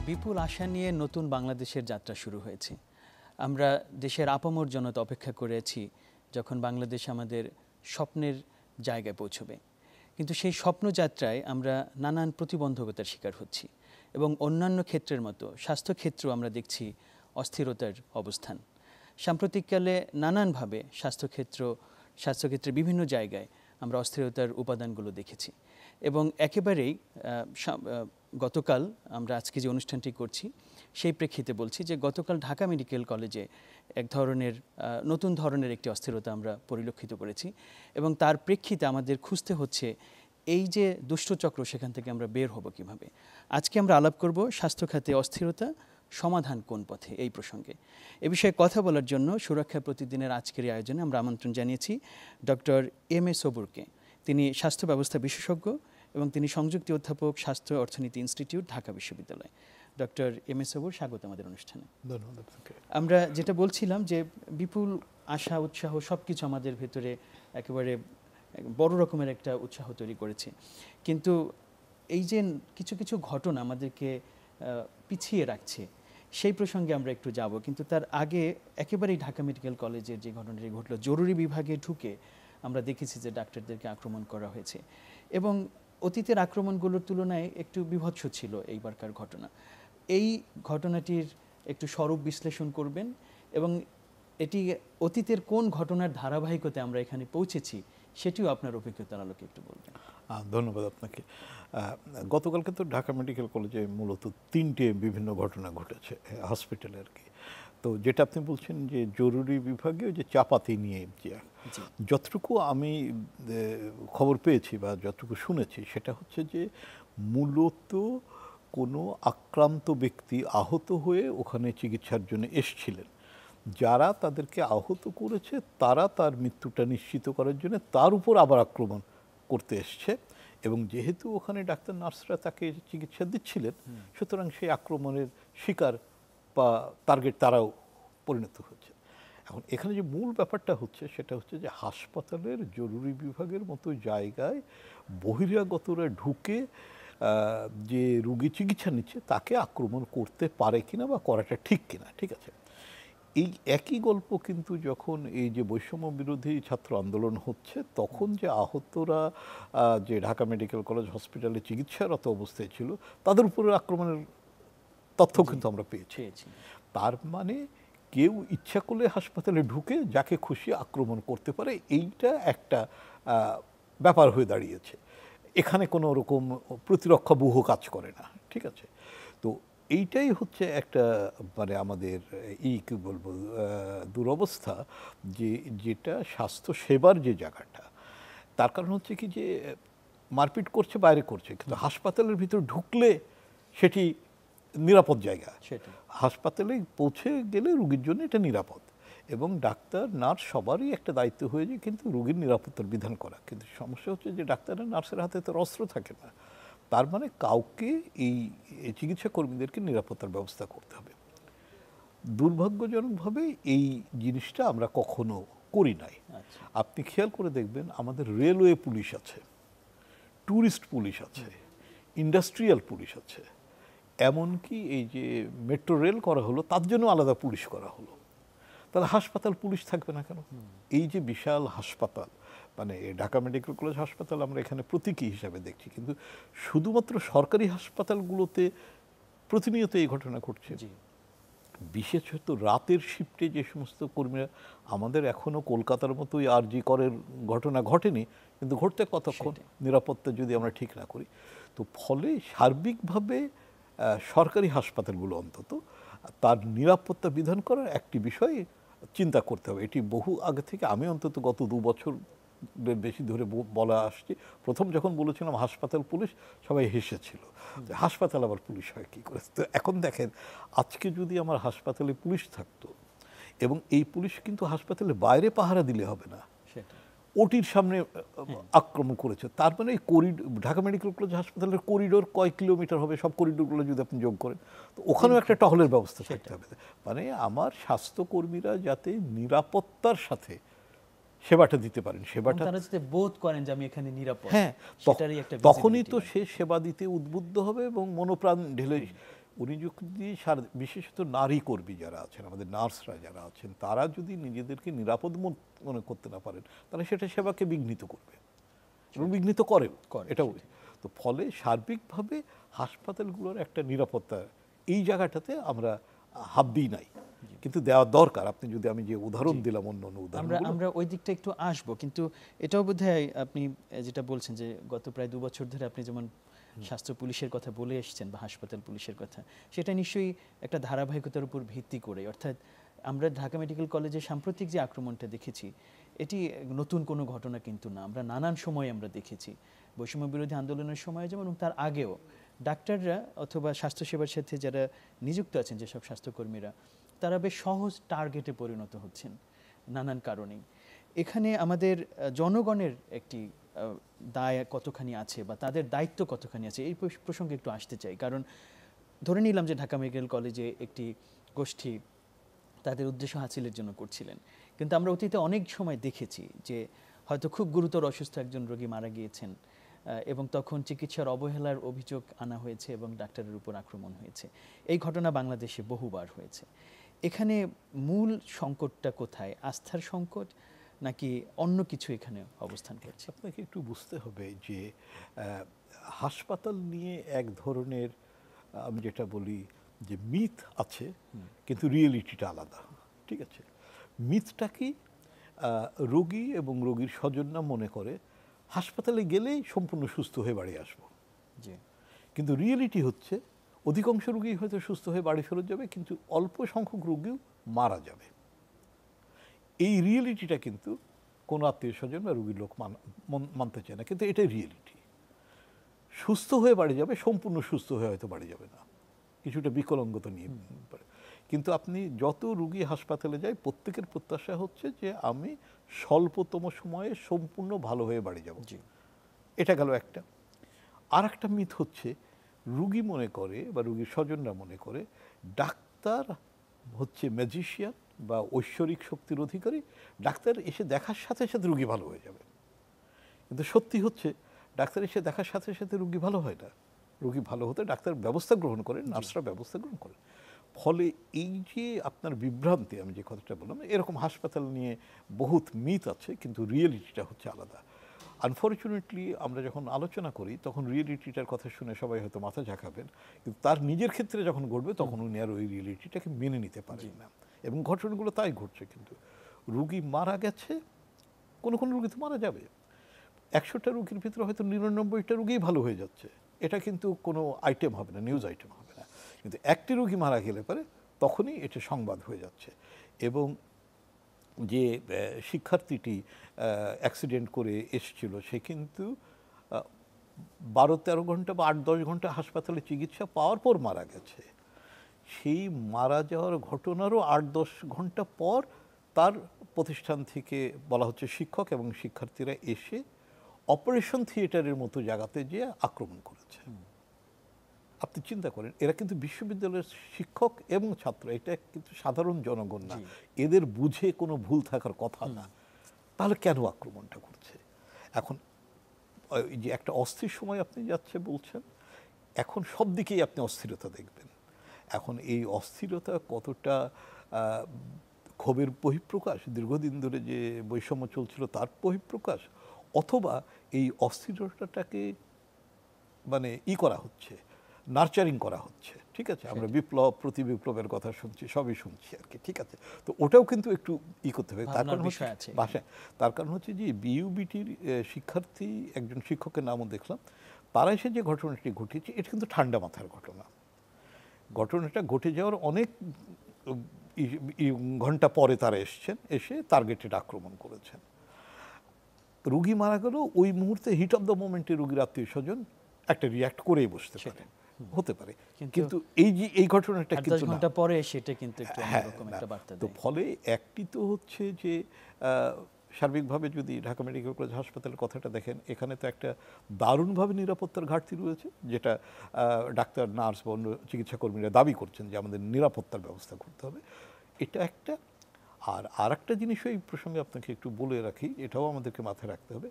বিপুল আশা নিয়ে নতুন বাংলাদেশের যাত্রা শুরু হয়েছে। আমরা দেশের আপামর জনতা অপেক্ষা করেছি যখন বাংলাদেশ আমাদের স্বপ্নের জায়গায় পৌঁছবে, কিন্তু সেই স্বপ্নযাত্রায় আমরা নানান প্রতিবন্ধকতার শিকার হচ্ছি এবং অন্যান্য ক্ষেত্রের মতো স্বাস্থ্যক্ষেত্রেও আমরা দেখছি অস্থিরতার অবস্থান। সাম্প্রতিককালে নানানভাবে স্বাস্থ্যক্ষেত্রের বিভিন্ন জায়গায় আমরা অস্থিরতার উপাদানগুলো দেখেছি এবং একেবারেই গতকাল আমরা আজকে যে অনুষ্ঠানটি করছি সেই প্রেক্ষিতে বলছি যে গতকাল ঢাকা মেডিকেল কলেজে এক ধরনের নতুন ধরনের একটি অস্থিরতা আমরা পরিলক্ষিত করেছি এবং তার প্রেক্ষিতে আমাদের খুঁজতে হচ্ছে এই যে দুষ্টচক্র সেখান থেকে আমরা বের হব কিভাবে। আজকে আমরা আলাপ করব স্বাস্থ্য খাতে অস্থিরতা সমাধান কোন পথে এই প্রসঙ্গে। এ বিষয়ে কথা বলার জন্য সুরক্ষা প্রতিদিনের আজকের এই আয়োজনে আমরা আমন্ত্রণ জানিয়েছি ডক্টর এম এ সবুরকে। তিনি স্বাস্থ্য ব্যবস্থা বিশেষজ্ঞ এবং তিনি সংযুক্ত অধ্যাপক স্বাস্থ্য অর্থনীতি ইনস্টিটিউট, ঢাকা বিশ্ববিদ্যালয়। ডক্টর এম এ সবুর, স্বাগত আমাদের অনুষ্ঠানে। ধন্যবাদ। আমরা যেটা বলছিলাম যে বিপুল আশা উৎসাহ সব কিছু আমাদের ভেতরে একেবারে বড় রকমের একটা উৎসাহ তৈরি করেছে, কিন্তু এই যে কিছু কিছু ঘটনা আমাদেরকে পিছিয়ে রাখছে সেই প্রসঙ্গে আমরা একটু যাব। কিন্তু তার আগে একেবারেই ঢাকা মেডিকেল কলেজের যে ঘটনাটি ঘটলো, জরুরি বিভাগে ঢুকে আমরা দেখেছি যে ডাক্তারদেরকে আক্রমণ করা হয়েছে এবং অতীতের আক্রমণগুলোর তুলনায় একটু বীভৎস ছিল এইবারকার ঘটনা। এই ঘটনাটির একটু স্বরূপ বিশ্লেষণ করবেন এবং এটি অতীতের কোন ঘটনার ধারাবাহিকতায় আমরা এখানে পৌঁছেছি সেটিও আপনার অভিজ্ঞতার আলোকে একটু বলবেন। ধন্যবাদ আপনাকে। গতকালকে তো ঢাকা মেডিকেল কলেজে মূলত 3টে বিভিন্ন ঘটনা ঘটেছে হসপিটালে আর কি। তো যেটা আপনি বলছেন যে জরুরি বিভাগে যে চাপাতি নিয়ে যতটুকু আমি খবর পেয়েছি বা যতটুকু শুনেছি সেটা হচ্ছে যে মূলত কোনো আক্রান্ত ব্যক্তি আহত হয়ে ওখানে চিকিৎসার জন্য এসছিলেন, যারা তাদেরকে আহত করেছে তারা তার মৃত্যুটা নিশ্চিত করার জন্য তার উপর আবার আক্রমণ করতে এসছে এবং যেহেতু ওখানে ডাক্তার নার্সরা তাকে চিকিৎসা দিচ্ছিলেন সুতরাং সেই আক্রমণের শিকার বা টার্গেট তারাও পরিণত হচ্ছে। এখন এখানে যে মূল ব্যাপারটা হচ্ছে সেটা হচ্ছে যে হাসপাতালের জরুরি বিভাগের মতো জায়গায় বহিরাগতরা ঢুকে যে রুগী চিকিৎসা নিচ্ছে তাকে আক্রমণ করতে পারে কিনা বা করাটা ঠিক কিনা। ঠিক আছে, এই একই গল্প কিন্তু যখন এই যে বৈষম্য বিরোধী ছাত্র আন্দোলন হচ্ছে তখন যে আহতরা যে ঢাকা মেডিকেল কলেজ হসপিটালে চিকিৎসারত অবস্থায় ছিল তাদের উপরে আক্রমণের তথ্য কিন্তু আমরা পেয়েছি। তার মানে কেউ ইচ্ছা করলে হাসপাতালে ঢুকে যাকে খুশি আক্রমণ করতে পারে, এইটা একটা ব্যাপার হয়ে দাঁড়িয়েছে। এখানে কোনো রকম প্রতিরক্ষা ব্যূহ কাজ করে না। ঠিক আছে, তো এইটাই হচ্ছে একটা মানে আমাদের কি বলবো দুরবস্থা, যে যেটা স্বাস্থ্য সেবার যে জায়গাটা, তার কারণ হচ্ছে কি যে মারপিট করছে বাইরে করছে, কিন্তু হাসপাতালের ভিতর ঢুকলে সেটি নিরাপদ জায়গা। হাসপাতালে পৌঁছে গেলে রুগীর জন্য এটা নিরাপদ এবং ডাক্তার নার্স সবারই একটা দায়িত্ব হয়ে যায় কিন্তু রুগীর নিরাপত্তার বিধান করা। কিন্তু সমস্যা হচ্ছে যে ডাক্তার নার্সের হাতে তো অস্ত্র থাকে না, তার মানে কাউকে এই চিকিৎসা কর্মীদেরকে নিরাপত্তার ব্যবস্থা করতে হবে। দুর্ভাগ্যজনকভাবে এই জিনিসটা আমরা কখনো করি নাই। আপনি খেয়াল করে দেখবেন আমাদের রেলওয়ে পুলিশ আছে, ট্যুরিস্ট পুলিশ আছে, ইন্ডাস্ট্রিয়াল পুলিশ আছে, এমনকি এই যে মেট্রো রেল করা হলো তার জন্য আলাদা পুলিশ করা হলো। তাহলে হাসপাতাল পুলিশ থাকবে না কেন? এই যে বিশাল হাসপাতাল, মানে ঢাকা মেডিকেল কলেজ হাসপাতাল আমরা এখানে প্রতীকী হিসাবে দেখছি, কিন্তু শুধুমাত্র সরকারি হাসপাতালগুলোতে প্রতিনিয়ত এই ঘটনা ঘটছে। বিশেষত রাতের শিফটে যে সমস্ত কর্মীরা, আমাদের এখনও কলকাতার মতোই আরজি করের ঘটনা ঘটেনি, কিন্তু ঘটতে কতক্ষণ নিরাপত্তা যদি আমরা ঠিক না করি। তো ফলে সার্বিকভাবে সরকারি হাসপাতালগুলো অন্তত তার নিরাপত্তা বিধান করার একটি বিষয় চিন্তা করতে হবে। এটি বহু আগে থেকে আমি অন্তত গত 2 বছরের বেশি ধরে বলা আসছে। প্রথম যখন বলেছিলাম হাসপাতাল পুলিশ, সবাই হেসেছিল, হাসপাতাল আবার পুলিশ হয় কী করে। তো এখন দেখেন আজকে যদি আমার হাসপাতালে পুলিশ থাকতো এবং এই পুলিশ কিন্তু হাসপাতালের বাইরে পাহারা দিলে হবে না, ওটির সামনে আক্রমণ করেছে, তার মানে এই ঢাকা মেডিকেল কলেজ হাসপাতালের করিডোর কয় কিলোমিটার হবে, সব করিডোরগুলো যদি আপনি যোগ করেন তো ওখানেও একটা টহলের ব্যবস্থা থাকতে হবে। মানে আমার স্বাস্থ্যকর্মীরা যাতে নিরাপত্তার সাথে সেবাটা দিতে পারেন, সেবাটা বোধ করেন যে আমি এখানে নিরাপদ, হ্যাঁ, তখনই তো সে সেবা দিতে উদ্বুদ্ধ হবে এবং মনোপ্রাণ ঢেলে উনি যদি বিশেষত নারী কর্মী যারা আছেন, আমাদের নার্সরা যারা আছেন, তারা যদি নিজেদেরকে নিরাপদ মনে করতে না পারেন, তাহলে সেটা সেবাকে বিঘ্নিত করবে এবং বিঘ্নিত করেও এটাও। তো ফলে সার্বিকভাবে হাসপাতালগুলোর একটা নিরাপত্তা এই জায়গাটাতে আমরা হাত দিই নাই, কিন্তু দেওয়া দরকার। আপনি যদি, আমি যে উদাহরণ দিলাম অন্য উদাহরণ, আমরা ওই দিকটা একটু আসবো, কিন্তু এটাও বোধহয় আপনি যেটা বলছেন যে গত প্রায় 2 বছর ধরে আপনি যেমন স্বাস্থ্য পুলিশের কথা বলে এসেছেন বা হাসপাতাল পুলিশের কথা, সেটা নিশ্চয়ই একটা ধারাবাহিকতার উপর ভিত্তি করে। অর্থাৎ আমরা ঢাকা মেডিকেল কলেজে সাম্প্রতিক যে আক্রমণটা দেখেছি, এটি নতুন কোনো ঘটনা কিন্তু না। আমরা নানান সময় আমরা দেখেছি, বৈষম্য বিরোধী আন্দোলনের সময় যেমন, তার আগেও ডাক্তাররা অথবা স্বাস্থ্যসেবার সাথে যারা নিযুক্ত আছেন, যেসব স্বাস্থ্যকর্মীরা, তারা বেশ সহজ টার্গেটে পরিণত হচ্ছেন নানান কারণেই। এখানে আমাদের জনগণের একটি দায় কতখানি আছে বা তাদের দায়িত্ব কতখানি আছে, এই প্রসঙ্গে একটু আসতে চাই। কারণ ধরে নিলাম যে ঢাকা মেডিকেল কলেজে একটি গোষ্ঠী তাদের উদ্দেশ্য হাসিলের জন্য করছিলেন, কিন্তু আমরা অতীতে অনেক সময় দেখেছি যে হয়তো খুব গুরুতর অসুস্থ একজন রোগী মারা গিয়েছেন এবং তখন চিকিৎসার অবহেলার অভিযোগ আনা হয়েছে এবং ডাক্তারের উপর আক্রমণ হয়েছে। এই ঘটনা বাংলাদেশে বহুবার হয়েছে। এখানে মূল সংকটটা কোথায়? আস্থার সংকট নাকি অন্য কিছু এখানে অবস্থান করছে? আপনাকে একটু বুঝতে হবে যে হাসপাতাল নিয়ে এক ধরনের, আমি যেটা বলি যে মিথ আছে, কিন্তু রিয়েলিটিটা আলাদা। ঠিক আছে, মিথটা কি? রোগী এবং রোগীর স্বজনরা মনে করে হাসপাতালে গেলেই সম্পূর্ণ সুস্থ হয়ে বাড়ি আসবো। কিন্তু রিয়েলিটি হচ্ছে অধিকাংশ রোগী হয়তো সুস্থ হয়ে বাড়ি ফেরত যাবে, কিন্তু অল্প সংখ্যক রোগীও মারা যাবে। এই রিয়েলিটিটা কিন্তু কোনো আত্মীয় স্বজন বা রোগীর লোক মানতে চায় না, কিন্তু এটাই রিয়েলিটি। সুস্থ হয়ে বাড়ি যাবে, সম্পূর্ণ সুস্থ হয়ে হয়তো বাড়ি যাবে না, কিছুটা বিকলাঙ্গতা নিয়ে পারে। কিন্তু আপনি যত রোগী হাসপাতালে যায়, প্রত্যেকের প্রত্যাশা হচ্ছে যে আমি স্বল্পতম সময়ে সম্পূর্ণ ভালো হয়ে বাড়ি যাব। এটা গেল একটা। আর একটা মিথ হচ্ছে, রোগী মনে করে বা রোগীর স্বজনরা মনে করে ডাক্তার হচ্ছে ম্যাজিশিয়ান বা ঐশ্বরিক শক্তির অধিকারী, ডাক্তার এসে দেখার সাথে সাথে রোগী ভালো হয়ে যাবে। কিন্তু সত্যি হচ্ছে ডাক্তার এসে দেখার সাথে সাথে রোগী ভালো হয় না। রোগী ভালো হতে ডাক্তার ব্যবস্থা গ্রহণ করেন, নার্সরা ব্যবস্থা গ্রহণ করেন। ফলে এই যে আপনার বিভ্রান্তি, আমি যে কথাটা বললাম, এরকম হাসপাতাল নিয়ে বহুত মিথ আছে, কিন্তু রিয়েলিটিটা হচ্ছে আলাদা। আনফর্চুনেটলি আমরা যখন আলোচনা করি তখন রিয়েলিটিটার কথা শুনে সবাই হয়তো মাথা ঝাঁকাবেন, কিন্তু তার নিজের ক্ষেত্রে যখন ঘটবে তখন উনি আর ওই রিয়েলিটিটাকে মেনে নিতে পারেন না। এবং ঘটনাগুলো তাই ঘটছে। কিন্তু রুগী মারা গেছে, কোনো কোনো রুগী তো মারা যাবে। 100টা রুগীর ভিতরে হয়তো 99টা রুগীই ভালো হয়ে যাচ্ছে, এটা কিন্তু কোনো আইটেম হবে না, নিউজ আইটেম হবে না। কিন্তু একটি রুগী মারা গেলে পরে তখনই এটা সংবাদ হয়ে যাচ্ছে। এবং যে শিক্ষার্থীটি অ্যাক্সিডেন্ট করে এসেছিল, সে কিন্তু 12-13 ঘন্টা বা 8-10 ঘন্টা হাসপাতালে চিকিৎসা পাওয়ার পর মারা গেছে। সেই মারা যাওয়ার ঘটনারও 8-10 ঘন্টা পর তার প্রতিষ্ঠান থেকে বলা হচ্ছে শিক্ষক এবং শিক্ষার্থীরা এসে অপারেশন থিয়েটারের মতো জায়গাতে যেয়ে আক্রমণ করেছে। আপনি চিন্তা করেন, এরা কিন্তু বিশ্ববিদ্যালয়ের শিক্ষক এবং ছাত্র, এটা কিন্তু সাধারণ জনগণ না, এদের বুঝে কোনো ভুল থাকার কথা না। তাহলে কেন আক্রমণটা করছে? এখন এই যে একটা অস্থির সময় আপনি যাচ্ছে বলছেন, এখন সব দিকেই আপনি অস্থিরতা দেখবেন। এখন এই অস্থিরতা কতটা ক্ষোভের বহিঃপ্রকাশ, দীর্ঘদিন ধরে যে বৈষম্য চলছিল তার বহিঃপ্রকাশ, অথবা এই অস্থিরতাটাকে মানে করা হচ্ছে, নার্চারিং করা হচ্ছে। ঠিক আছে, আমরা বিপ্লব প্রতি বিপ্লবের কথা শুনছি, সবই শুনছি আর কি। ঠিক আছে, তো ওটাও কিন্তু একটু করতে হবে। তার কারণ হচ্ছে ভাষায়, তার কারণ হচ্ছে যে বিইউবিটির শিক্ষার্থী একজন শিক্ষকের নামও দেখলাম, তারা এসে যে ঘটনাটি ঘটিয়েছে এটা কিন্তু ঠান্ডা মাথার ঘটনা। ঘটনাটা ঘটে যাওয়ার অনেক ঘন্টা পরে তারা এসছেন, এসে টার্গেটেড আক্রমণ করেছেন। রুগী মারা গেল, ওই মুহূর্তে হিট অফ দ্য মোমেন্টে রুগীর আত্মীয় স্বজন একটা রিয়াক্ট করেই বসতে পারে, হতে পারে। কিন্তু এই যে এই ঘটনাটা কিন্তু 10 ঘন্টা পরে সেটা কিন্তু একটু অন্যরকম একটা বার্তা দেয়। তো ফলে একটি তো হচ্ছে যে সার্বিকভাবে যদি ঢাকা মেডিকেল কলেজ হাসপাতালের কথাটা দেখেন, এখানে তো একটা দারুণভাবে নিরাপত্তার ঘাটতি রয়েছে, যেটা ডাক্তার, নার্স বা অন্য চিকিৎসা কর্মীরা দাবি করছেন যে আমাদের নিরাপত্তার ব্যবস্থা করতে হবে। এটা একটা। আর একটা জিনিসও এই প্রসঙ্গে আপনাকে একটু বলে রাখি, এটাও আমাদেরকে মাথায় রাখতে হবে।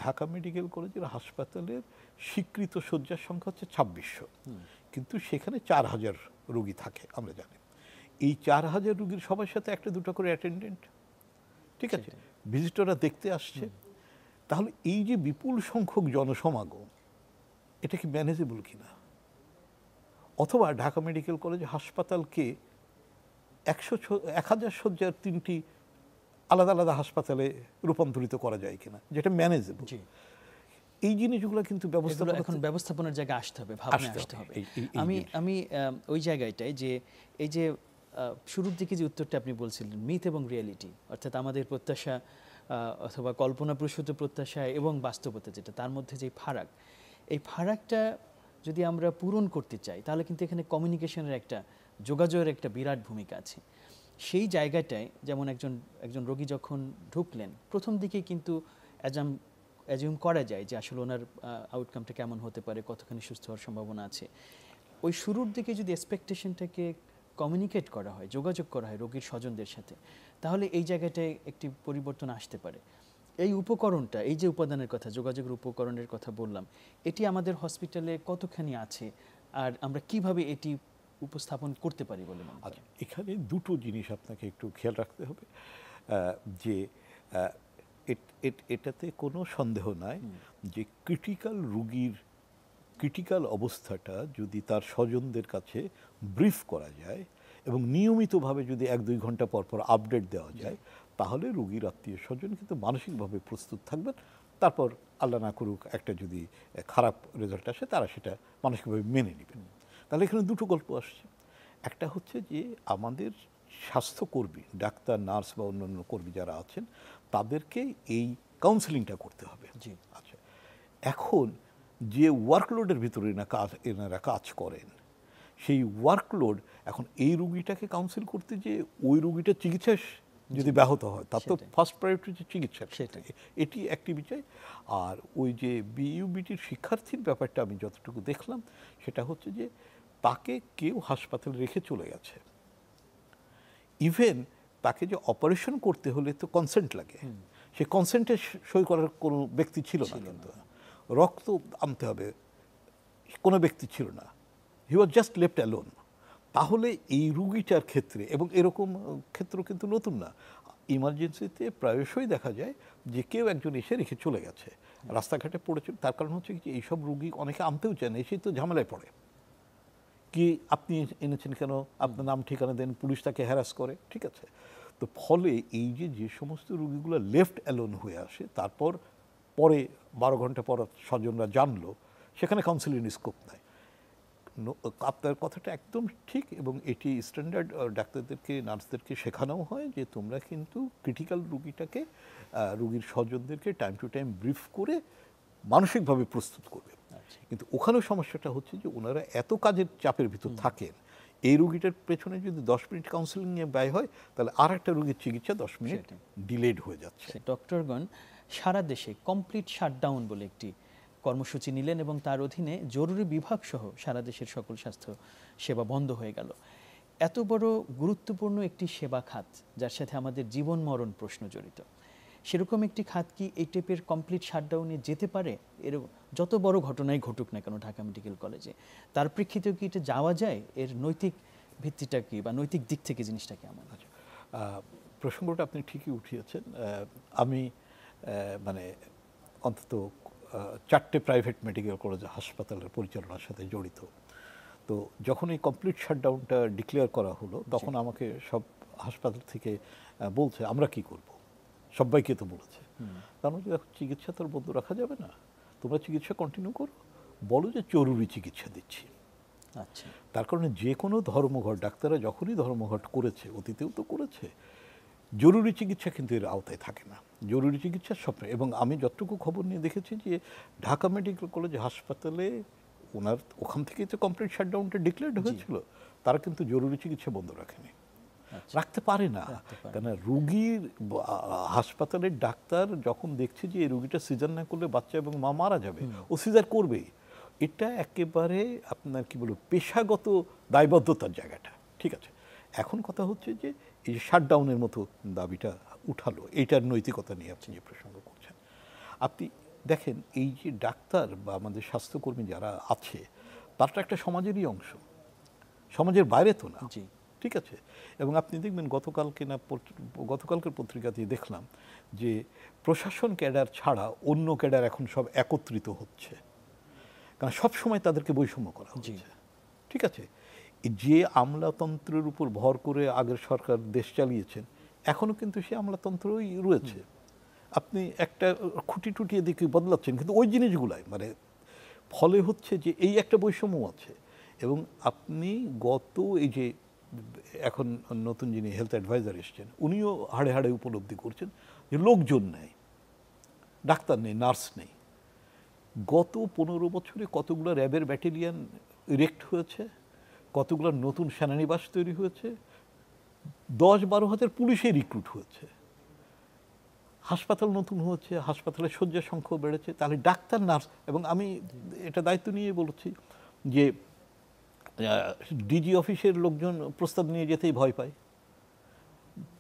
ঢাকা মেডিকেল কলেজের হাসপাতালের স্বীকৃত শয্যার সংখ্যা হচ্ছে 2600, কিন্তু সেখানে 4,000 রোগী থাকে আমরা জানি। এই 4,000 রোগীর সবার সাথে একটা দুটো করে অ্যাটেন্ডেন্ট, ঠিক আছে, ভিজিটররা দেখতে আসছে। তাহলে এই যে বিপুল সংখ্যক জনসমাগম, এটা কি ম্যানেজেবল কিনা? অথবা ঢাকা মেডিকেল কলেজ হাসপাতালকে 1,000 শয্যার 3টি আলাদা আলাদা হাসপাতালে রূপান্তরিত করা যায় কিনা, যেটা ম্যানেজেবল। এই জিনিসগুলো কিন্তু এখন ব্যবস্থাপনার জায়গায় আসতে হবে, ভাবনায় আসতে হবে। আমি ওই জায়গাটায় যে এই যে শুরুর দিকে যে উত্তরটা আপনি বলছিলেন, মিথ এবং রিয়েলিটি, অর্থাৎ আমাদের প্রত্যাশা অথবা কল্পনাপ্রসূত প্রত্যাশা এবং বাস্তবতা যেটা, তার মধ্যে যে ফারাক, এই ফারাকটা যদি আমরা পূরণ করতে চাই তাহলে কিন্তু এখানে কমিউনিকেশনের একটা, যোগাযোগের একটা বিরাট ভূমিকা আছে। সেই জায়গাটায় যেমন একজন রোগী যখন ঢুকলেন, প্রথম দিকে কিন্তু অ্যাজিউম করা যায় যে আসলে ওনার আউটকামটা কেমন হতে পারে, কতখানি সুস্থ হওয়ার সম্ভাবনা আছে। ওই শুরুর দিকে যদি এক্সপেকটেশনটাকে কমিউনিকেট করা হয়, যোগাযোগ করা হয় রোগীর স্বজনদের সাথে, তাহলে এই জায়গাটায় একটি পরিবর্তন আসতে পারে। এই উপকরণটা, এই যে উপাদানের কথা, যোগাযোগের উপকরণের কথা বললাম, এটি আমাদের হসপিটালে কতখানি আছে আর আমরা কিভাবে এটি উপস্থাপন করতে পারি বলে মনে হয়? এখানে দুটো জিনিস আপনাকে একটু খেয়াল রাখতে হবে। যে এটাতে কোনো সন্দেহ নাই যে ক্রিটিক্যাল অবস্থাটা যদি তার স্বজনদের কাছে ব্রিফ করা যায় এবং নিয়মিতভাবে যদি 1-2 ঘন্টা পর পর আপডেট দেওয়া যায়, তাহলে রোগীর আত্মীয় স্বজন কিন্তু মানসিকভাবে প্রস্তুত থাকবেন। তারপর আল্লাহ না করুক একটা যদি খারাপ রেজাল্ট আসে, তারা সেটা মানসিকভাবে মেনে নেবেন। তাহলে এখানে দুটো গল্প আসছে। একটা হচ্ছে যে আমাদের স্বাস্থ্যকর্মী, ডাক্তার, নার্স বা অন্যান্য কর্মী যারা আছেন, তাদেরকে এই কাউন্সেলিংটা করতে হবে। আচ্ছা, এখন যে ওয়ার্কলোডের ভিতরে এনারা কাজ করেন, সেই ওয়ার্কলোড, এখন এই রুগীটাকে কাউন্সিল করতে যে ওই রুগীটার চিকিৎসা যদি ব্যাহত হয়, তার তো ফার্স্ট প্রায়োরিটি হচ্ছে চিকিৎসা, এটি একটি বিষয়। আর ওই যে বিইউবিটির শিক্ষার্থীর ব্যাপারটা আমি যতটুকু দেখলাম, সেটা হচ্ছে যে তাকে কেউ হাসপাতালে রেখে চলে গেছে, ইভেন তাকে যে অপারেশন করতে হলে তো কনসেন্ট লাগে, সে কনসেন্টে সই করার কোনো ব্যক্তি ছিল না, কিন্তু রক্ত আনতে হবে কোনো ব্যক্তি ছিল না, হি ওয়াজ জাস্ট লেফট অ্যালোন। তাহলে এই রুগীটার ক্ষেত্রে, এবং এরকম ক্ষেত্র কিন্তু নতুন না, ইমার্জেন্সিতে প্রায়শই দেখা যায় যে কেউ একজন এসে রেখে চলে গেছে, রাস্তাঘাটে পড়েছে। তার কারণ হচ্ছে কি, এইসব রুগী অনেকে আনতেও চায় না, এসেই তো ঝামেলায় পড়ে, কি আপনি এনেছেন কেন, আপনার নাম ঠিকানা দেন, পুলিশ তাকে হ্যারাস করে, ঠিক আছে। তো ফলে এই যে সমস্ত রুগীগুলো লেফট অ্যালোন হয়ে আসে, তারপর পরে 12 ঘন্টা পর স্বজনরা জানলো, সেখানে কাউন্সিলিং স্কোপ নাই। আপনার কথাটা একদম ঠিক, এবং এটি স্ট্যান্ডার্ড ডাক্তারদেরকে, নার্সদেরকে শেখানোও হয় যে তোমরা কিন্তু ক্রিটিক্যাল রুগীটাকে, রুগীর স্বজনদেরকে টাইম টু টাইম ব্রিফ করে মানসিকভাবে প্রস্তুত করবে। কিন্তু ওখানেও সমস্যাটা হচ্ছে যে ওনারা এত কাজের চাপের ভিতর থাকেন, এই রুগীটার পেছনে যদি 10 মিনিট কাউন্সিলিংয়ে ব্যয় হয়, তাহলে আর একটা রুগীর চিকিৎসা 10 মিনিট ডিলেড হয়ে যাচ্ছে। ডক্টরগণ সারা দেশে কমপ্লিট শাটডাউন বলে একটি কর্মসূচি নিলেন এবং তার অধীনে জরুরি বিভাগ সহ সারা দেশের সকল স্বাস্থ্য সেবা বন্ধ হয়ে গেল। এত বড় গুরুত্বপূর্ণ একটি সেবা খাত, যার সাথে আমাদের জীবন মরণ প্রশ্ন জড়িত, সেরকম একটি খাত কি এই টাইপের কমপ্লিট শাটডাউনে যেতে পারে? এর যত বড় ঘটনাই ঘটুক না কেন ঢাকা মেডিকেল কলেজে, তার প্রেক্ষিতেও কি এটা যাওয়া যায়? এর নৈতিক ভিত্তিটা কি, বা নৈতিক দিক থেকে জিনিসটা কেমন? প্রসঙ্গটা আপনি ঠিকই উঠিয়েছেন। আমি মানে অন্তত 4টে প্রাইভেট মেডিকেল কলেজ হাসপাতালের পরিচালনার সাথে জড়িত। তো যখন এই কমপ্লিট শাটডাউনটা ডিক্লেয়ার করা হলো, তখন আমাকে সব হাসপাতাল থেকে বলছে আমরা কি করব, সবাইকে তো বলেছে। কারণ চিকিৎসা তো বন্ধ রাখা যাবে না, তোমরা চিকিৎসা কন্টিনিউ করো, বলো যে জরুরি চিকিৎসা দিচ্ছি। আচ্ছা, তার কারণে যে কোনো ধর্মঘট, ডাক্তাররা যখনই ধর্মঘট করেছে, অতীতেও তো করেছে, জরুরি চিকিৎসা কিন্তু এর আওতায় থাকে না। জরুরি চিকিৎসার স্বপ্ন, এবং আমি যতটুকু খবর নিয়ে দেখেছি যে ঢাকা মেডিকেল কলেজ হাসপাতালে ওখান থেকেই তো কমপ্লিট শাটডাউনটা ডিক্লেয়ার্ড হয়েছিল, তারা কিন্তু জরুরি চিকিৎসা বন্ধ রাখেনি, রাখতে পারে না। কেন, রুগীর হাসপাতালের ডাক্তার যখন দেখছে যে এই রুগীটা সিজার না করলে বাচ্চা এবং মা মারা যাবে, ও সিজার করবেই। এটা একেবারে আপনার কি বলবো, পেশাগত দায়বদ্ধতার জায়গাটা, ঠিক আছে। এখন কথা হচ্ছে যে এই যে শাটডাউনের মতো দাবিটা উঠালো, এইটার নৈতিকতা নিয়ে আপনি যে প্রসঙ্গ করছেন, আপনি দেখেন এই যে ডাক্তার বা আমাদের স্বাস্থ্যকর্মী যারা আছে, তারটা একটা সমাজেরই অংশ, সমাজের বাইরে তো না। জি ঠিক আছে। এবং আপনি দেখবেন গতকালকের পত্রিকাতেই দেখলাম যে প্রশাসন ক্যাডার ছাড়া অন্য ক্যাডার এখন সব একত্রিত হচ্ছে, কারণ সবসময় তাদেরকে বৈষম্য করা হচ্ছে। ঠিক আছে। যে আমলাতন্ত্রের উপর ভর করে আগের সরকার দেশ চালিয়েছেন, এখনো কিন্তু সে আমলাতন্ত্রই রয়েছে। আপনি একটা খুঁটি টুটি এদিকে বদলাচ্ছেন, কিন্তু ওই জিনিসগুলাই মানে ফলে হচ্ছে যে এই একটা বৈষম্য আছে। এবং আপনি এই যে এখন নতুন যিনি হেলথ অ্যাডভাইজার এসছেন, উনিও হাড়ে হাড়ে উপলব্ধি করছেন যে লোকজন নেই, ডাক্তার নেই, নার্স নেই। গত 15 বছরে কতগুলো র্যাবের ব্যাটালিয়ান ইরেক্ট হয়েছে, কতগুলো নতুন সেনানিবাস তৈরি হয়েছে, 10-12 হাজার পুলিশে রিক্রুট হয়েছে, হাসপাতাল নতুন হয়েছে, হাসপাতালের শয্যা সংখ্যা বেড়েছে। তাহলে ডাক্তার, নার্স, এবং আমি এটা দায়িত্ব নিয়ে বলছি যে ডিজি অফিসের লোকজন প্রস্তাব নিয়ে যেতেই ভয় পায়।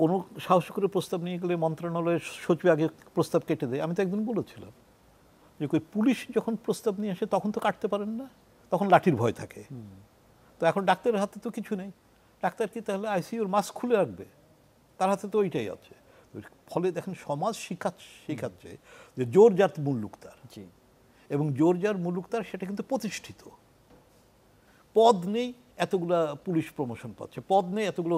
কোনো সাহস করে প্রস্তাব নিয়ে গেলে মন্ত্রণালয়ের সচিব আগে প্রস্তাব কেটে দেয়। আমি তো একদিন বলেছিলাম যে পুলিশ যখন প্রস্তাব নিয়ে আসে তখন তো কাটতে পারেন না, তখন লাঠির ভয় থাকে। তো এখন ডাক্তারের হাতে তো কিছু নেই, ডাক্তার কি তাহলে আইসিইউর মাস্ক খুলে রাখবে? তার হাতে তো ওইটাই আছে। ফলে দেখেন সমাজ শিখাচ্ছে যে জোর যার মুল্লুক তার, এবং জোর যার মুল্লুক তার সেটা কিন্তু প্রতিষ্ঠিত। পদ নেই, এতগুলা পুলিশ প্রমোশন পাচ্ছে, পদ নেই এতগুলো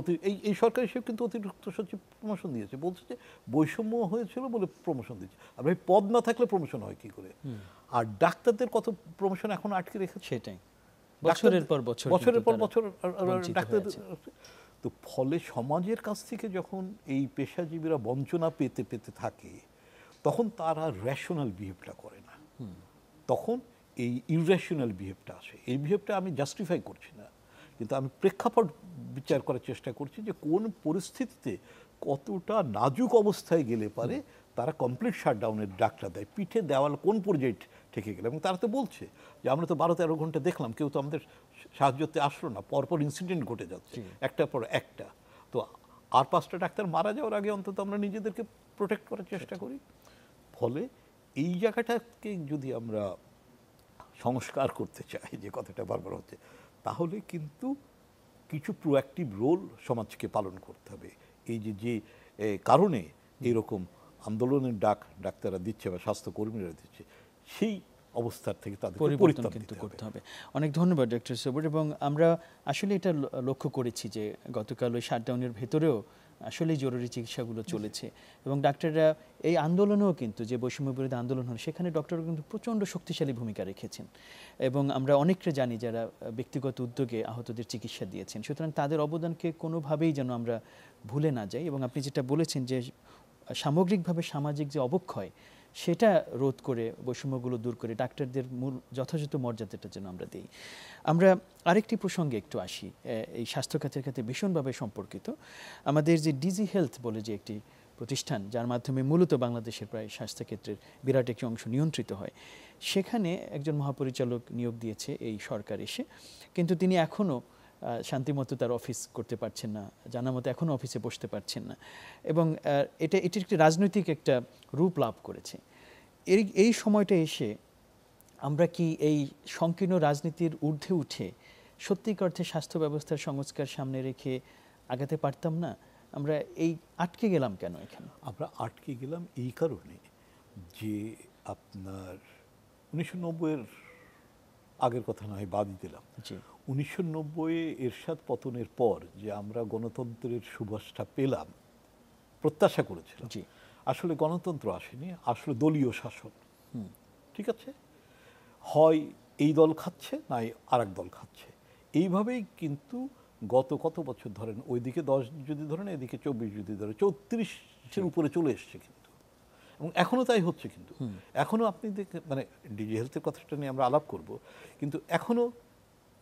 এই সরকার হিসেবে কিন্তু অতিরিক্ত সচিব প্রমোশন দিয়েছে, বলছে যে বৈষম্য হয়েছিল বলে প্রমোশন দিচ্ছে। আর ভাই পদ না থাকলে প্রমোশন হয় কি করে? আর ডাক্তারদের কত প্রমোশন এখন আটকে রেখেছে, সেটাই বছরের পর বছর ডাক্তার। তো ফলে সমাজের কাছ থেকে যখন এই পেশাজীবীরা বঞ্চনা পেতে পেতে থাকে, তখন তারা রেশনাল বিহেভটা করে না, তখন এই ইররেশনাল বিহেভটা আসে। এই বিহেভটা আমি জাস্টিফাই করছি না, কিন্তু আমি প্রেক্ষাপট বিচার করার চেষ্টা করছি যে কোন পরিস্থিতিতে কতটা নাজুক অবস্থায় গেলে পারে তারা কমপ্লিট শাটডাউনের ডাকটা দেয়, পিঠে দেওয়াল কোন পর্যায়ে ঠেকে গেলে। এবং তারা তো বলছে যে আমরা তো 12-13 ঘন্টা দেখলাম, কেউ তো আমাদের সাহায্যতে আসলো না, পরপর ইনসিডেন্ট ঘটে যাচ্ছে একটার পর একটা। তো আর 5টা ডাক্তার মারা যাওয়ার আগে অন্তত আমরা নিজেদেরকে প্রোটেক্ট করার চেষ্টা করি। ফলে এই জায়গাটাকে যদি আমরা সংস্কার করতে চাই, যে কথাটা বারবার হচ্ছে, তাহলে কিন্তু কিছু প্রোঅ্যাক্টিভ রোল সমাজকে পালন করতে হবে। এই যে কারণে এরকম আন্দোলনের ডাক ডাক্তাররা দিচ্ছে বা স্বাস্থ্যকর্মীরা দিচ্ছে, সেই অবস্থার থেকে তাদের পরিবর্তন কিন্তু করতে হবে। অনেক ধন্যবাদ ডক্টর সবুর। এবং আমরা আসলে এটা লক্ষ্য করেছি যে গতকাল ওই শাটডাউনের ভেতরেও আসলেই জরুরি চিকিৎসাগুলো চলেছে, এবং ডাক্তাররা এই আন্দোলনেও কিন্তু যে বৈষম্য বিরোধী আন্দোলন হল, সেখানে ডক্টররা কিন্তু প্রচণ্ড শক্তিশালী ভূমিকা রেখেছেন, এবং আমরা অনেককে জানি যারা ব্যক্তিগত উদ্যোগে আহতদের চিকিৎসা দিয়েছেন। সুতরাং তাদের অবদানকে কোনোভাবেই যেন আমরা ভুলে না যাই। এবং আপনি যেটা বলেছেন যে সামগ্রিকভাবে সামাজিক যে অবক্ষয়, সেটা রোধ করে, বৈষম্যগুলো দূর করে ডাক্তারদের মূল যথাযথ মর্যাদাটা যেন আমরা দিই। আমরা আরেকটি প্রসঙ্গে একটু আসি, এই স্বাস্থ্যখাতের ক্ষেত্রে ভীষণভাবে সম্পর্কিত। আমাদের যে ডিজি হেলথ বলে যে একটি প্রতিষ্ঠান, যার মাধ্যমে মূলত বাংলাদেশের প্রায় স্বাস্থ্যক্ষেত্রের বিরাট একটি অংশ নিয়ন্ত্রিত হয়, সেখানে একজন মহাপরিচালক নিয়োগ দিয়েছে এই সরকার এসে, কিন্তু তিনি এখনও শান্তিমতো তার অফিস করতে পারছেন না, জানা মতো এখনও অফিসে বসতে পারছেন না, এবং এটির একটি রাজনৈতিক একটা রূপ লাভ করেছে। এই সময়টা এসে আমরা কি এই সংকীর্ণ রাজনীতির ঊর্ধ্বে উঠে সত্যিকার অর্থে স্বাস্থ্য ব্যবস্থার সংস্কার সামনে রেখে আগাতে পারতাম না? আমরা এই আটকে গেলাম কেন এখানে? আমরা আটকে গেলাম এই কারণে যে আপনার 1990-এর আগের কথা নয়, বাদই দিলাম, 1990-এ এরশাদ পতনের পর যে আমরা গণতন্ত্রের সুবাসটা পেলাম, প্রত্যাশা করেছিলাম, আসলে গণতন্ত্র আসেনি, আসলে দলীয় শাসন। ঠিক আছে, হয় এই দল খাচ্ছে, না আরেক দল খাচ্ছে। এইভাবেই কিন্তু গত কত বছর ধরেন, ওইদিকে 10 যদি ধরেন, এদিকে 24 যদি ধরেন, 34-এর উপরে চলে এসছে কিন্তু, এবং এখনও তাই হচ্ছে। কিন্তু এখনও আপনি মানে ডিজি হেলথের কথাটা নিয়ে আমরা আলাপ করব, কিন্তু এখনও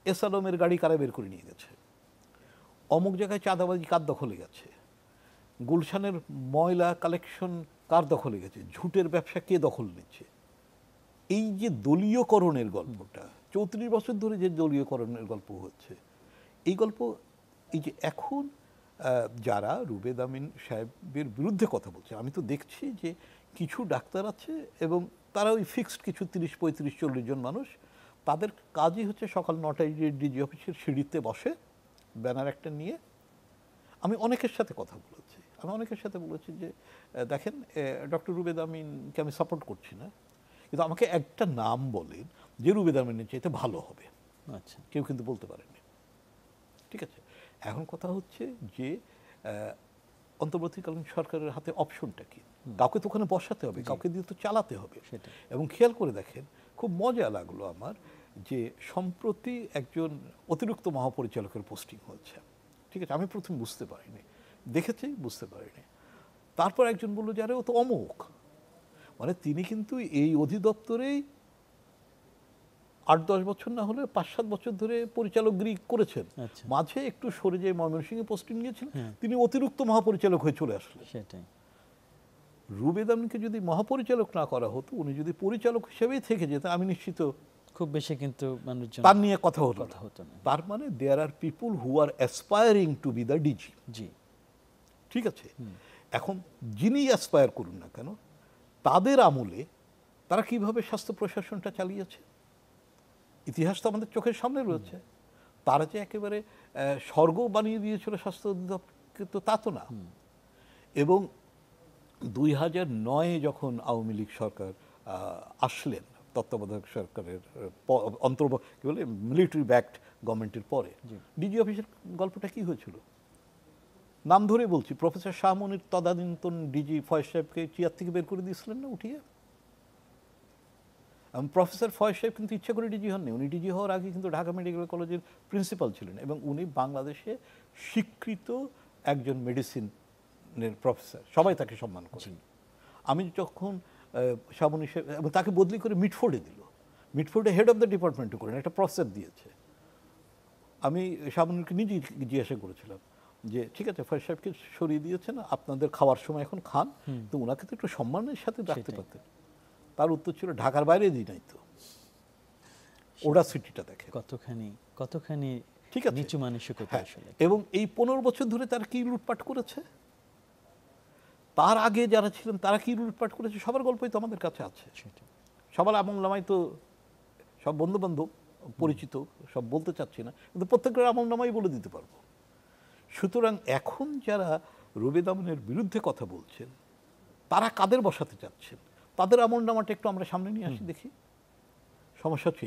এস আলমের গাড়ি কারা বের করে নিয়ে গেছে, অমুক জায়গায় চাঁদাবাজি কার দখলে গেছে, গুলশানের ময়লা কালেকশন কার দখলে গেছে, ঝুটের ব্যবসা কে দখল নিচ্ছে। এই যে দলীয়করণের গল্পটা, 34 বছর ধরে যে দলীয়করণের গল্প হচ্ছে, এই গল্প, এই যে এখন যারা রুবেদ আমিন সাহেবের বিরুদ্ধে কথা বলছে, আমি তো দেখছি যে কিছু ডাক্তার আছে এবং তারা ওই ফিক্সড কিছু 30, 35, 40 জন মানুষ, তাদের কাজই হচ্ছে সকাল 9টায় যে ডিজি অফিসের সিঁড়িতে বসে ব্যানার একটা নিয়ে। আমি অনেকের সাথে কথা বলেছি, যে দেখেন ডক্টর রুবেদ আমিনকে আমি সাপোর্ট করছি না, কিন্তু আমাকে একটা নাম বলেন যে রুবেদ আমিনের চাইতে ভালো হবে। আচ্ছা, কেউ কিন্তু বলতে পারেনি। ঠিক আছে, এখন কথা হচ্ছে যে অন্তর্বর্তীকালীন সরকারের হাতে অপশনটা কি? কাউকে তো ওখানে বসাতে হবে, কাউকে দিয়ে তো চালাতে হবে। এবং খেয়াল করে দেখেন, খুব মজা লাগলো আমার যে সম্প্রতি একজন অতিরিক্ত মহাপরিচালকের পোস্টিং হচ্ছে। ঠিক আছে, আমি প্রথম বুঝতে পারিনি, দেখেছি বুঝতে পারিনি। তারপর একজন বললো যে আরে ও তো অমুক, মানে তিনি কিন্তু এই অধিদপ্তরেই 8-10 বছর না হলে 5-7 বছর ধরে পরিচালকগিরি করেছেন। মাঝে একটু সরে যেয়ে ময়মনসিংহে পোস্টিং নিয়েছিলেন, তিনি অতিরিক্ত মহাপরিচালক হয়ে চলে আসলেন। সেটাই। রুবেদ আমিনকে যদি মহাপরিচালক না করা হতো, উনি যদি পরিচালক হিসেবেই থেকে যেতেন, আমি নিশ্চিত খুব বেশি কিন্তু মানুষজন তার নিয়ে কথা হতো না। না। তার মানে there are people who are aspiring to be the DG. জি, ঠিক আছে, এখন যিনি অ্যাসপায়ার করুন না কেন, তাদের আমলে তারা কিভাবে স্বাস্থ্য প্রশাসনটা চালিয়েছে ইতিহাস তো আমাদের চোখের সামনে রয়েছে। তারা যে একেবারে স্বর্গ বানিয়ে দিয়েছিল স্বাস্থ্য অধিদপ্তরকে, তো তা তো না। এবং 2009-এ যখন আওয়ামী লীগ সরকার আসলেন, তত্ত্বাবধায়ক সরকারের কি বলে মিলিটারি ব্যাকড গভর্নমেন্টের পরে, ডিজি অফিসের গল্পটা কি হয়েছিল? নাম ধরে বলছি, প্রফেসর শাহমনির তদানীন্তন ডিজি ফয়েজ সাহেবকে চেয়ার থেকে বের করে দিয়েছিলেন না উঠিয়ে। প্রফেসর ফয়েজ সাহেব কিন্তু ইচ্ছা করে ডিজি হননি, উনি ডিজি হওয়ার আগে কিন্তু ঢাকা মেডিকেল কলেজের প্রিন্সিপাল ছিলেন, এবং উনি বাংলাদেশে স্বীকৃত একজন মেডিসিনের প্রফেসর, সবাই তাকে সম্মান করেন। আমি যখন শাহমনি সাহেব, এবং তাকে বদলি করে মিটফোর্ডে দিল, মিটফোর্ডে হেড অফ দ্য ডিপার্টমেন্টও করেন, একটা প্রফেসর দিয়েছে। আমি শাহমনিকে নিজেই জিজ্ঞাসা করেছিলাম যে ঠিক আছে, ফয়েজ সাহেবকে সরিয়ে দিয়েছেন, আপনাদের খাওয়ার সময় এখন খান, তো ওনাকে তো একটু সম্মানের সাথে রাখতে পারতেন। তার উত্তর ছিল ঢাকার বাইরে দিই নাই তো, ওরা সিটিটা দেখে কতখানি ঠিক আছে, নিচু মানসিকতা আসলে। এবং এই 15 বছর ধরে তারা কি লুটপাট করেছে, তার আগে যারা ছিলেন তারা কি লুটপাট করেছে, সবার গল্পই তো আমাদের কাছে আছে। সবার আমল নামায় তো সব বন্ধু বান্ধব পরিচিত, সব বলতে চাচ্ছি না, কিন্তু প্রত্যেকের আমল নামাই বলে দিতে পারবো। সুতরাং এখন যারা রুবেদ আমিনের বিরুদ্ধে কথা বলছেন, তারা কাদের বসাতে চাচ্ছেন, তাদের আমল নামাটা একটু আমরা সামনে নিয়ে আসি দেখি। সমস্যা হচ্ছে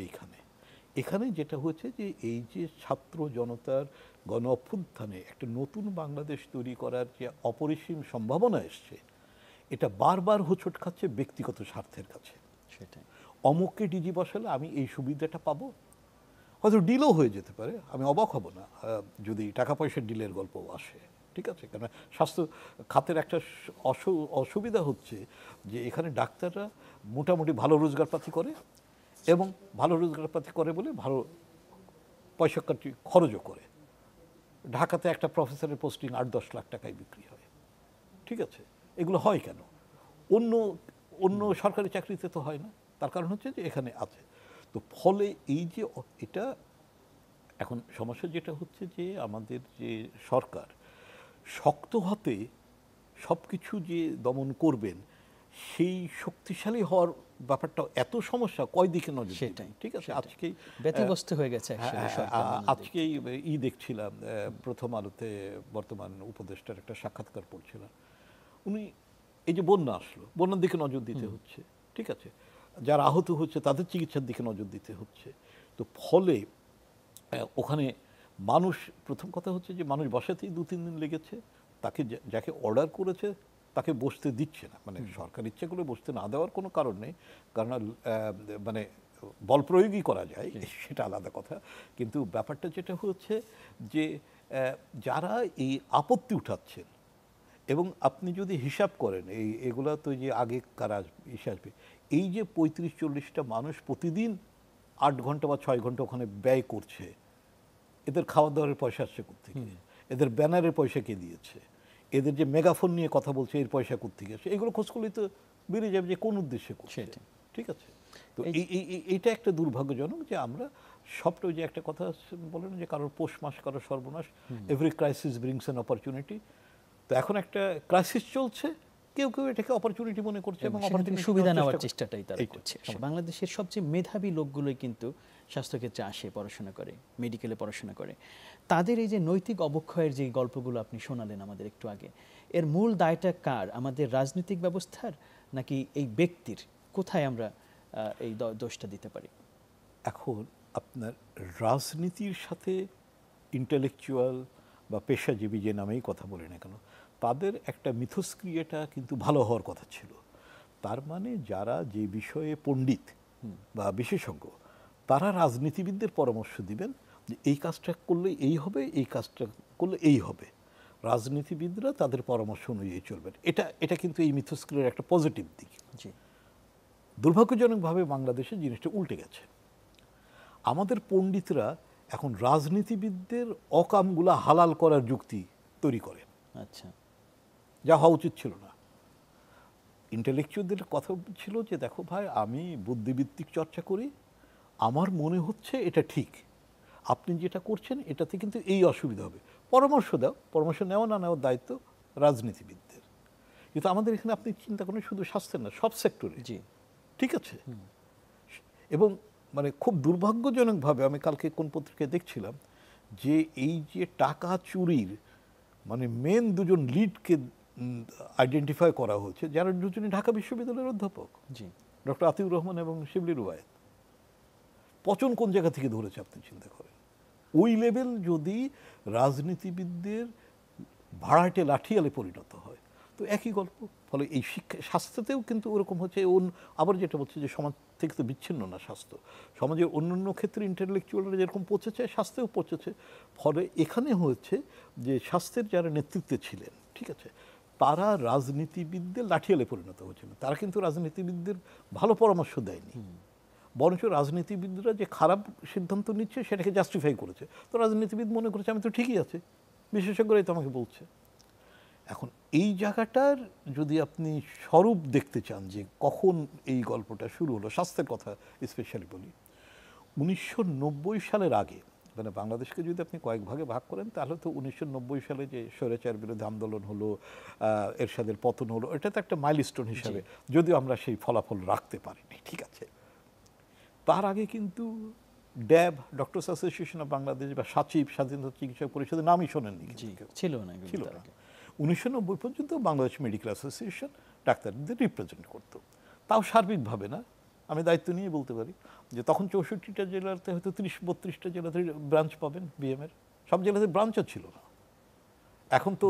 এখানে যেটা হয়েছে যে এই যে ছাত্র জনতার গণ অভ্যুত্থানে একটা নতুন বাংলাদেশ তৈরি করার যে অপরিসীম সম্ভাবনা এসছে, এটা বারবার হোঁচট খাচ্ছে ব্যক্তিগত স্বার্থের কাছে। সেটাই, অমুককে ডিজি বসালে আমি এই সুবিধাটা পাবো, হয়তো ডিলও হয়ে যেতে পারে, আমি অবাক হব না যদি টাকা পয়সার ডিলের গল্প আসে। ঠিক আছে, কারণ স্বাস্থ্য খাতের একটা অসুবিধা হচ্ছে যে এখানে ডাক্তাররা মোটামুটি ভালো রোজগারপাতি করে, এবং ভালো রোজগারপাতি করে বলে ভালো পয়সা খরচও করে। ঢাকাতে একটা প্রফেসরের পোস্টিং 8-10 লাখ টাকায় বিক্রি হয়। ঠিক আছে, এগুলো হয় কেন? অন্য সরকারি চাকরিতে তো হয় না। তার কারণ হচ্ছে যে এখানে আছে। তো ফলে এই যে এটা এখন সমস্যা যেটা হচ্ছে যে আমাদের যে সরকার শক্ত হাতে সব কিছু যে দমন করবেন, সেই শক্তিশালী হওয়ার ব্যাপারটা এত সমস্যা, কয় দিকে নজর দিবেন। ঠিক আছে, আজকেই ব্যতিব্যস্ত হয়ে গেছে। আজকেই দেখছিলাম প্রথম আলোতে বর্তমান উপদেষ্টার একটা সাক্ষাৎকার পড়ছিলাম। উনি এই যে বন্যা আসলো, বন্যার দিকে নজর দিতে হচ্ছে। ঠিক আছে, যারা আহত হচ্ছে তাদের চিকিৎসার দিকে নজর দিতে হচ্ছে। তো ফলে ওখানে মানুষ, প্রথম কথা হচ্ছে যে মানুষ বসাতেই 2-3 দিন লেগেছে, তাকে যাকে অর্ডার করেছে তাকে বসতে দিচ্ছে না। মানে সরকার ইচ্ছে করে বসতে না দেওয়ার কোনো কারণ নেই, কারণ মানে বল প্রয়োগই করা যায়, সেটা আলাদা কথা। কিন্তু ব্যাপারটা যেটা হচ্ছে যে যারা এই আপত্তি উঠাচ্ছেন, এবং আপনি যদি হিসাব করেন এগুলা তো যে আগে কারা আসবে, এই যে 35-40টা মানুষ প্রতিদিন 8 ঘন্টা বা 6 ঘন্টা ওখানে ব্যয় করছে, এদের খাওয়া দাওয়ার পয়সা আসছে কোত্থেকে, এদের ব্যানারের পয়সা কে দিয়েছে, এদের যে মেগাফোন নিয়ে কথা বলছে এর পয়সা কোত্থেকে আসছে, এগুলো খোঁজ করলেই তো বেরিয়ে যাবে যে কোন উদ্দেশ্যে করছে। ঠিক আছে, তো এইটা একটা দুর্ভাগ্যজনক যে আমরা সবটা, যে একটা কথা বলেন যে কারোর পৌষ মাস কারোর সর্বনাশ, every crisis brings an opportunity. তো এখন একটা ক্রাইসিস চলছে, কেউ কেউ এটাকে অপরচুনিটি মনে করছে এবং সেখান থেকে সুবিধা নেওয়ার চেষ্টাটাই তারা করছে। বাংলাদেশের সবচেয়ে মেধাবী লোকগুলোই কিন্তু স্বাস্থ্যক্ষেত্রে আসে, পড়াশোনা করে, মেডিকেলে পড়াশোনা করে। তাদের এই যে নৈতিক অবক্ষয়ের যে গল্পগুলো আপনি শোনালেন আমাদের একটু আগে, এর মূল দায়টা কার? আমাদের রাজনৈতিক ব্যবস্থার নাকি এই ব্যক্তির? কোথায় আমরা এই দোষটা দিতে পারি? এখন আপনার রাজনীতির সাথে ইন্টেলেকচুয়াল বা পেশাজীবী যে নামেই কথা বলি না কেন, তাদের একটা মিথস্ক্রিয়াটা কিন্তু ভালো হওয়ার কথা ছিল। তার মানে যারা যে বিষয়ে পণ্ডিত বা বিশেষজ্ঞ, তারা রাজনীতিবিদদের পরামর্শ দিবেন যে এই কাজটা করলে এই হবে, এই কাজটা করলে এই হবে। রাজনীতিবিদরা তাদের পরামর্শ অনুযায়ী চলবেন। এটা কিন্তু এই মিথস্ক্রিয়ার একটা পজিটিভ দিক। জি। দুর্ভাগ্যজনকভাবে বাংলাদেশে জিনিসটা উল্টে গেছে। আমাদের পণ্ডিতরা এখন রাজনীতিবিদদের অকামগুলা হালাল করার যুক্তি তৈরি করে। আচ্ছা। যা হওয়া উচিত ছিল না। ইন্টেলেকচুয়ালদের কথা ছিল যে দেখো ভাই, আমি বুদ্ধিবৃত্তিক চর্চা করি, আমার মনে হচ্ছে এটা ঠিক, আপনি যেটা করছেন এটাতে কিন্তু এই অসুবিধা হবে, পরামর্শ দাও। পরামর্শ নেওয়া না নেওয়ার দায়িত্ব রাজনীতিবিদদের। কিন্তু আমাদের এখানে আপনি চিন্তা করেন শুধু স্বাস্থ্যের না, সব সেক্টরে। জি। ঠিক আছে। এবং মানে খুব দুর্ভাগ্যজনকভাবে আমি কালকে কোন পত্রিকায় দেখছিলাম যে এই যে টাকা চুরির মানে মেন দুজন লিডকে আইডেন্টিফাই করা হয়েছে, যারা দুজনই ঢাকা বিশ্ববিদ্যালয়ের অধ্যাপক, জি, ডক্টর আতিউর রহমান এবং শিবলি রুবায়েত। পচন কোন জায়গা থেকে ধরেছে আপনি চিন্তা করেন। ওই লেভেল যদি রাজনীতিবিদদের ভাড়াটে লাঠিয়ালে পরিণত হয়, তো একই গল্প। ফলে এই শিক্ষা স্বাস্থ্যতেও কিন্তু ওরকম হচ্ছে। আবার যেটা বলছে যে সমাজ থেকে তো বিচ্ছিন্ন না স্বাস্থ্য, সমাজের অন্যান্য ক্ষেত্রে ইন্টেলেকচুয়ালরা যেরকম পচেছে, স্বাস্থ্যেও পচেছে। ফলে এখানে হয়েছে যে স্বাস্থ্যের যারা নেতৃত্বে ছিলেন, ঠিক আছে, তারা রাজনীতিবিদদের লাঠিয়ালে পরিণত হয়েছিল। তারা কিন্তু রাজনীতিবিদদের ভালো পরামর্শ দেয়নি, বরঞ্চ রাজনীতিবিদরা যে খারাপ সিদ্ধান্ত নিচ্ছে সেটাকে জাস্টিফাই করেছে। তো রাজনীতিবিদ মনে করেছে আমি তো ঠিকই আছে, বিশেষজ্ঞরাই তো আমাকে বলছে। এখন এই জায়গাটার যদি আপনি স্বরূপ দেখতে চান যে কখন এই গল্পটা শুরু হলো, স্বাস্থ্যের কথা স্পেশালি বলি, 1990 সালের আগে, মানে বাংলাদেশকে যদি আপনি কয়েক ভাগে ভাগ করেন তাহলে তো 1990 সালে যে স্বৈরাচার বিরোধী আন্দোলন হলো, এরশাদের পতন হলো, এটা তো একটা মাইলস্টোন হিসাবে, যদিও আমরা সেই ফলাফল রাখতে পারিনি, ঠিক আছে। তার আগে কিন্তু ড্যাব, ডক্টরস অ্যাসোসিয়েশন অফ বাংলাদেশ বা সাচিব, স্বাধীনতা চিকিৎসক পরিষদের নামই শোনেননি, ছিল না। 1990 পর্যন্ত বাংলাদেশ মেডিকেল অ্যাসোসিয়েশন ডাক্তারদের রিপ্রেজেন্ট করতো, তাও সার্বিকভাবে না। আমি দায়িত্ব নিয়ে বলতে পারি যে তখন 64টা জেলাতে হয়তো 30-32টা জেলাতে ব্রাঞ্চ পাবেন বিএমের, সব জেলাতে ব্রাঞ্চও ছিল না। এখন তো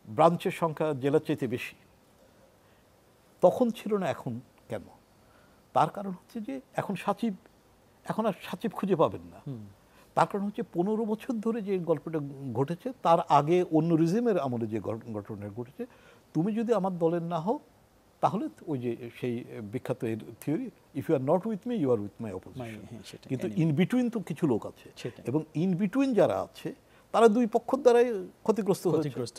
ব্রাঞ্চের সংখ্যা জেলার চাইতে বেশি। তখন ছিল না, এখন কেন? তার কারণ হচ্ছে যে এখন আর সাচিব খুঁজে পাবেন না। তার কারণ হচ্ছে 15 বছর ধরে যে গল্পটা ঘটেছে, তার আগে অন্য রিজিমের আমলে যে ঘটনা ঘটেছে, তুমি যদি আমার দলের না হও তাহলে ওই যে সেই বিখ্যাত theory, if you are not with me you are with my opposition. কিন্তু ইন বিটুইন তো কিছু লোক আছে, এবং ইন বিটুইন যারা আছে তারা দুই পক্ষের দ্বারাই ক্ষতিগ্রস্ত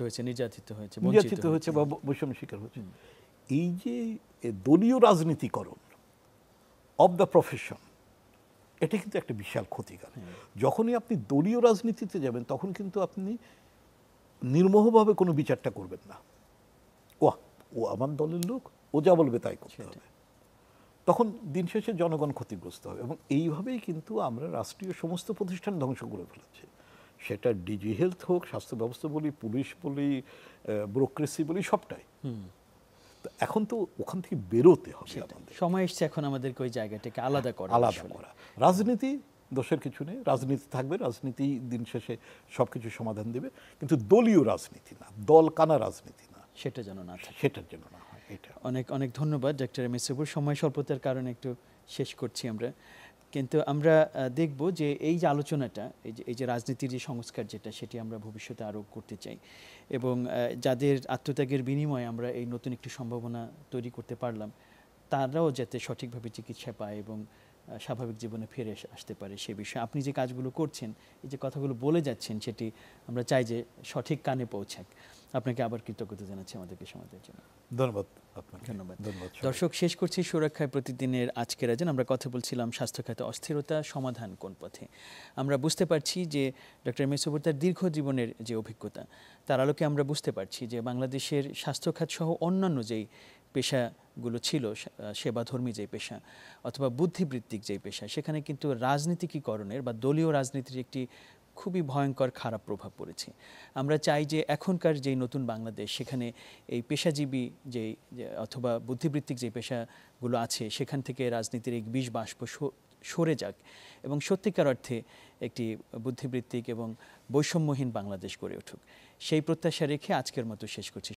হয়েছে, নির্যাতিত হয়েছে বা বৈষম্যের শিকার হয়েছে। এই যে দলীয় রাজনীতিকরণ অব দ্য প্রফেশন, এটা কিন্তু একটা বিশাল ক্ষতিকার। যখনই আপনি দলীয় রাজনীতিতে যাবেন তখন কিন্তু আপনি নির্মোহভাবে কোনো বিচারটা করবেন না, ও আমার দলের লোক, ও যা বলবে তাই করতে হবে। তখন দিন শেষে জনগণ ক্ষতিগ্রস্ত হবে। এবং এইভাবেই কিন্তু আমরা রাষ্ট্রীয় সমস্ত প্রতিষ্ঠান ধ্বংস করে ফেলেছি। সেটা ডিজি হেলথ হোক, স্বাস্থ্য ব্যবস্থা বলি, পুলিশ বলি, ব্যুরোক্রেসি বলি, সবটাই। এখন তো ওখান থেকে বেরোতে হবে। সময় এসছে এখন আমাদেরকে ওই জায়গাটাকে আলাদা করা। রাজনীতি দোষের কিছু নেই, রাজনীতি থাকবে, রাজনীতি দিন শেষে সবকিছু সমাধান দেবে, কিন্তু দলীয় রাজনীতি না, দল কানা রাজনীতি না, সেটা যেন না থাকে, সেটার জন্য না হয়। এটা অনেক অনেক ধন্যবাদ ডক্টর এম এস সবুর। সময় স্বল্পতার কারণে একটু শেষ করছি আমরা, কিন্তু আমরা দেখব যে এই যে আলোচনাটা, এই যে রাজনীতির যে সংস্কার যেটা, সেটি আমরা ভবিষ্যতে আরও করতে চাই, এবং যাদের আত্মত্যাগের বিনিময়ে আমরা এই নতুন একটি সম্ভাবনা তৈরি করতে পারলাম, তারাও যাতে সঠিকভাবে চিকিৎসা পায় এবং স্বাভাবিক জীবনে ফিরে আসতে পারে, সে বিষয়ে আপনি যে কাজগুলো করছেন, এই যে কথাগুলো বলে যাচ্ছেন, সেটি আমরা চাই যে সঠিক কানে পৌঁছাক। আপনাকে আবার কৃতজ্ঞতা জানাচ্ছি আমাদেরকে সময় দেওয়ার জন্য। ধন্যবাদ আপনাকে। ধন্যবাদ। সবাইকে। দর্শক, শেষ করছি সুরক্ষায় প্রতিদিনের আজকের আয়োজন। আমরা কথা বলছিলাম স্বাস্থ্য খাতে অস্থিরতা সমাধান কোন পথে। আমরা বুঝতে পারছি যে ডক্টর এম এ সবুর তার দীর্ঘ জীবনের যে অভিজ্ঞতা, তার আলোকে আমরা বুঝতে পারছি যে বাংলাদেশের স্বাস্থ্য খাত সহ অন্যান্য যেই পেশাগুলো ছিল, সেবাধর্মী যেই পেশা অথবা বুদ্ধিবৃত্তিক যেই পেশা, সেখানে কিন্তু রাজনীতিকীকরণের বা দলীয় রাজনীতির একটি খুবই ভয়ঙ্কর খারাপ প্রভাব পড়েছে। আমরা চাই যে এখনকার যেই নতুন বাংলাদেশ, সেখানে এই পেশাজীবী যেই অথবা বুদ্ধিবৃত্তিক যে পেশাগুলো আছে, সেখান থেকে রাজনীতির এই বিষ বাষ্প সরে যাক এবং সত্যিকার অর্থে একটি বুদ্ধিবৃত্তিক এবং বৈষম্যহীন বাংলাদেশ গড়ে উঠুক। সেই প্রত্যাশা রেখে আজকের মতো শেষ করছি।